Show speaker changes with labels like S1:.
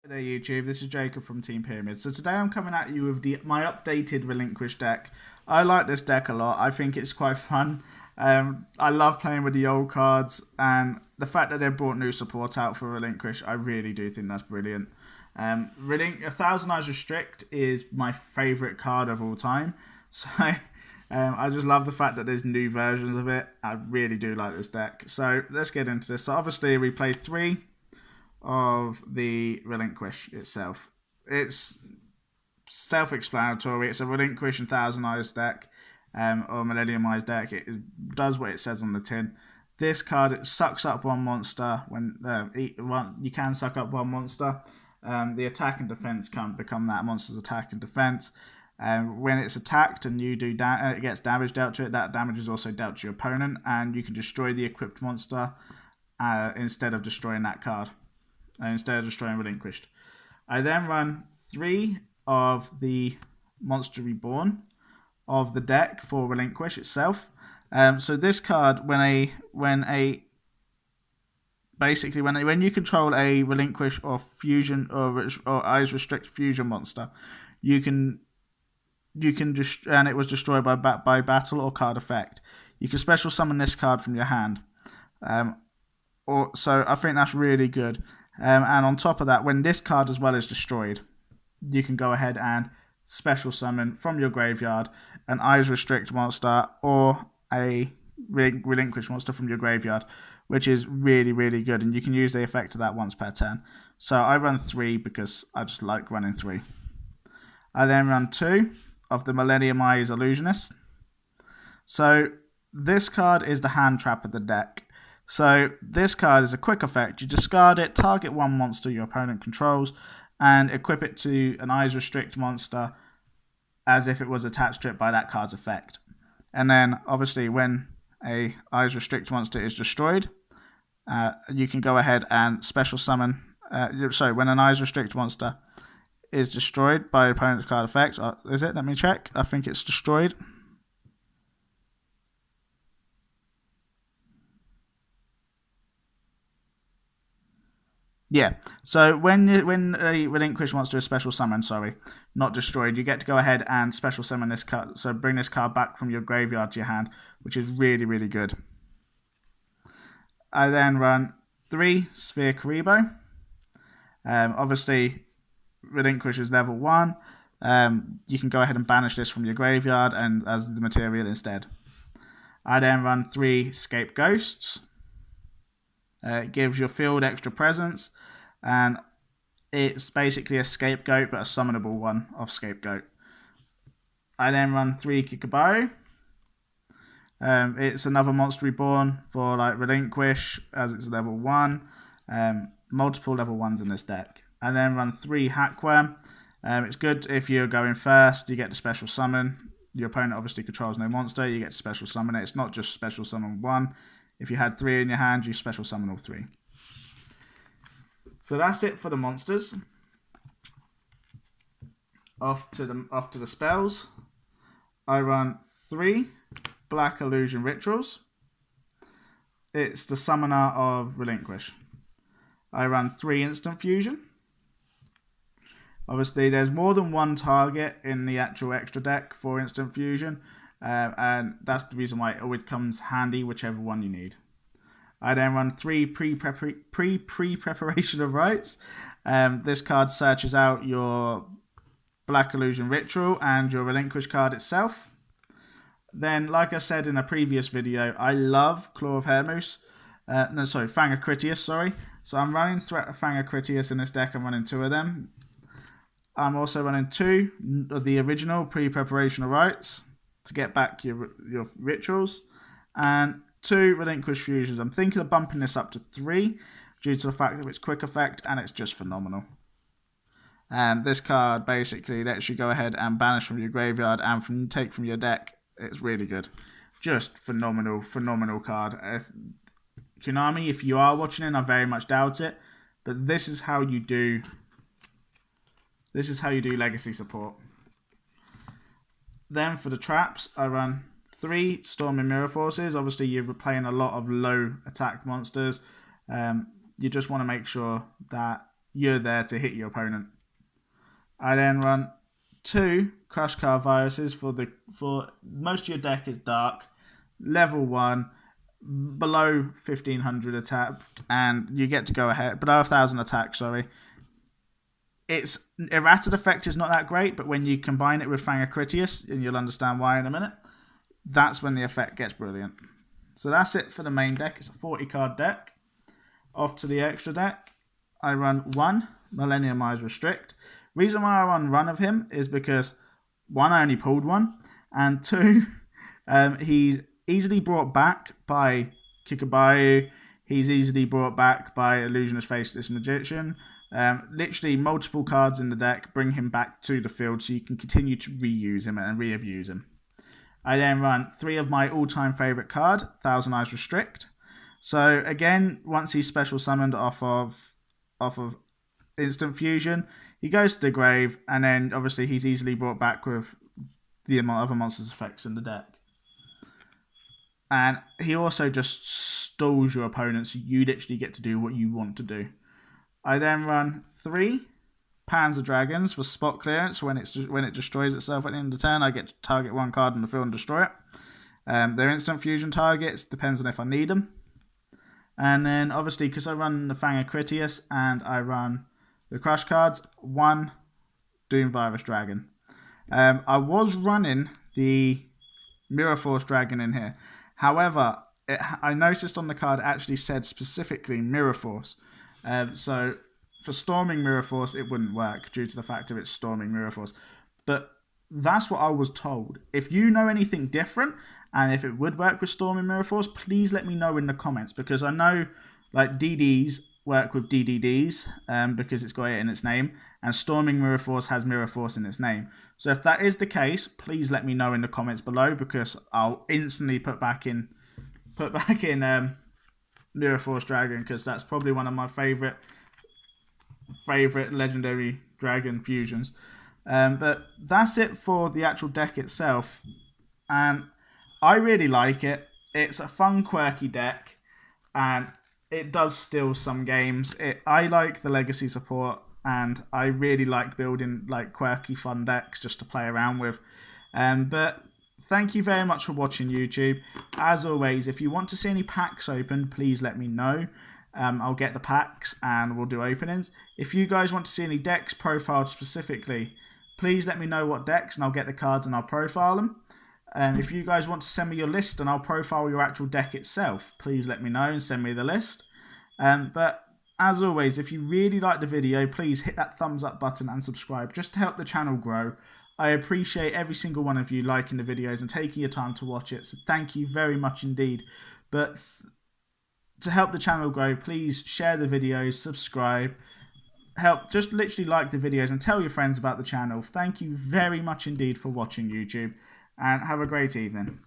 S1: Hey there YouTube, this is Jacob from Team Pyramid. So today I'm coming at you with my updated Relinquish deck. I like this deck a lot, I think it's quite fun. I love playing with the old cards, and the fact that they've brought new support out for Relinquish, I really do think that's brilliant. 1000 Eyes Restrict is my favourite card of all time, so I just love the fact that there's new versions of it. I really do like this deck. So let's get into this. So obviously we play 3 of the Relinquish itself. It's self-explanatory. It's a Relinquish and Thousand Eyes deck, or Millennium Eyes deck. It does what it says on the tin. This card, it sucks up one monster. You can suck up one monster. The attack and defense can become that monster's attack and defense. When it's attacked and you do it gets damage dealt to it, that damage is also dealt to your opponent, and you can destroy the equipped monster instead of destroying that card. Instead of destroying Relinquished. I then run 3 of the Monster Reborn of the deck for Relinquish itself. So this card, when you control a Relinquish or fusion or Eyes Restrict fusion monster, you can and it was destroyed by battle or card effect. You can special summon this card from your hand. So I think that's really good. And on top of that, when this card as well is destroyed, you can go ahead and special summon from your graveyard an Eyes Restrict monster or a Relinquish monster from your graveyard, which is really, really good. And you can use the effect of that once per turn. So I run 3 because I just like running 3. I then run 2 of the Millennium Eyes Illusionists. So this card is the hand trap of the deck. So this card is a quick effect. You discard it, target one monster your opponent controls, and equip it to an Eyes Restrict monster as if it was attached to it by that card's effect. And then, obviously, when a Eyes Restrict monster is destroyed, you can go ahead and special summon... when an Eyes Restrict monster is destroyed by opponent's card effect... is it? Let me check. I think it's destroyed. Yeah, so when a Relinquish monster is special summoned, not destroyed, you get to go ahead and special summon this card. So bring this card back from your graveyard to your hand, which is really, really good. I then run 3 Sphere Karibo. Obviously, Relinquish is level 1. You can go ahead and banish this from your graveyard and as the material instead. I then run 3 Scapegoats. It gives your field extra presence, and it's basically a scapegoat, but a summonable one of scapegoat. I then run 3 Kikabari. It's another monster reborn for like Relinquish, as it's level 1. Multiple level 1s in this deck. I then run 3 Hackworm. It's good if you're going first, you get to special summon. Your opponent obviously controls no monster, you get to special summon it. It's not just special summon 1. If you had 3 in your hand, you special summon all 3. So that's it for the monsters. Off to the spells. I run 3 Black Illusion Rituals. It's the Summoner of Relinquish. I run 3 Instant Fusion. Obviously, there's more than one target in the actual extra deck for Instant Fusion. And that's the reason why it always comes handy, whichever one you need. I then run 3 pre-preparation of rites. This card searches out your Black Illusion Ritual and your Relinquish card itself. Then, like I said in a previous video, I love Claw of Hermus. Fang of Critias, sorry. So I'm running Threat of Fang of Critias in this deck. I'm running 2 of them. I'm also running 2 of the original pre-preparation of rites to get back your rituals, and 2 Relinquish fusions. I'm thinking of bumping this up to 3 due to the fact that it's quick effect and it's just phenomenal. And this card basically lets you go ahead and banish from your graveyard and take from your deck. It's really good. Just phenomenal, phenomenal card. Konami, if you are watching it, I very much doubt it, but this is how you do legacy support. Then for the traps, I run 3 Storming Mirror Forces. Obviously, you're playing a lot of low attack monsters. You just want to make sure that you're there to hit your opponent. I then run 2 Crush Card Viruses for most of your deck is dark, level 1, below 1500 attack, and you get to go ahead, below 1000 attack, sorry. Its errated effect is not that great, but when you combine it with Fang of Critias, and you'll understand why in a minute, that's when the effect gets brilliant. So that's it for the main deck. It's a 40 card deck. Off to the extra deck. I run 1 Millennium Eyes Restrict. Reason why I run of him is because 1, I only pulled 1, and 2, he's easily brought back by Kikabayu. He's easily brought back by Illusionist Faceless Magician. Literally multiple cards in the deck bring him back to the field so you can continue to reuse him and re-abuse him. I then run 3 of my all-time favourite card, Thousand Eyes Restrict. So again, once he's special summoned off of Instant Fusion, he goes to the grave, and then obviously he's easily brought back with the other monsters' effects in the deck. And he also just stalls your opponent, so you literally get to do what you want to do. I then run 3 Panzer Dragons for spot clearance. When it destroys itself at the end of the turn, I get to target 1 card on the field and destroy it. They're instant fusion targets, depends on if I need them. And then obviously, because I run the Fang of Critias and I run the Crush cards, 1 Doom Virus Dragon. I was running the Mirror Force Dragon in here. However, I noticed on the card it actually said specifically Mirror Force. So for Storming Mirror Force, it wouldn't work due to the fact of it's Storming Mirror Force. But that's what I was told. If you know anything different, and if it would work with Storming Mirror Force, please let me know in the comments, because I know like DDs work with DDDs because it's got it in its name, and Storming Mirror Force has Mirror Force in its name. So if that is the case, please let me know in the comments below, because I'll instantly put back in Mirror Force Dragon, because that's probably one of my favorite legendary dragon fusions. But that's it for the actual deck itself, and I really like it. It's a fun, quirky deck, and it does steal some games. I like the legacy support, and I really like building like quirky, fun decks just to play around with. But thank you very much for watching, YouTube. As always, if you want to see any packs open, please let me know. I'll get the packs and we'll do openings. If you guys want to see any decks profiled specifically, please let me know what decks, and I'll get the cards and I'll profile them. If you guys want to send me your list and I'll profile your actual deck itself, please let me know and send me the list. But as always, if you really like the video, please hit that thumbs up button and subscribe just to help the channel grow. I appreciate every single one of you liking the videos and taking your time to watch it, so thank you very much indeed. But to help the channel grow, please share the videos, subscribe, just literally like the videos and tell your friends about the channel. Thank you very much indeed for watching, YouTube, and have a great evening.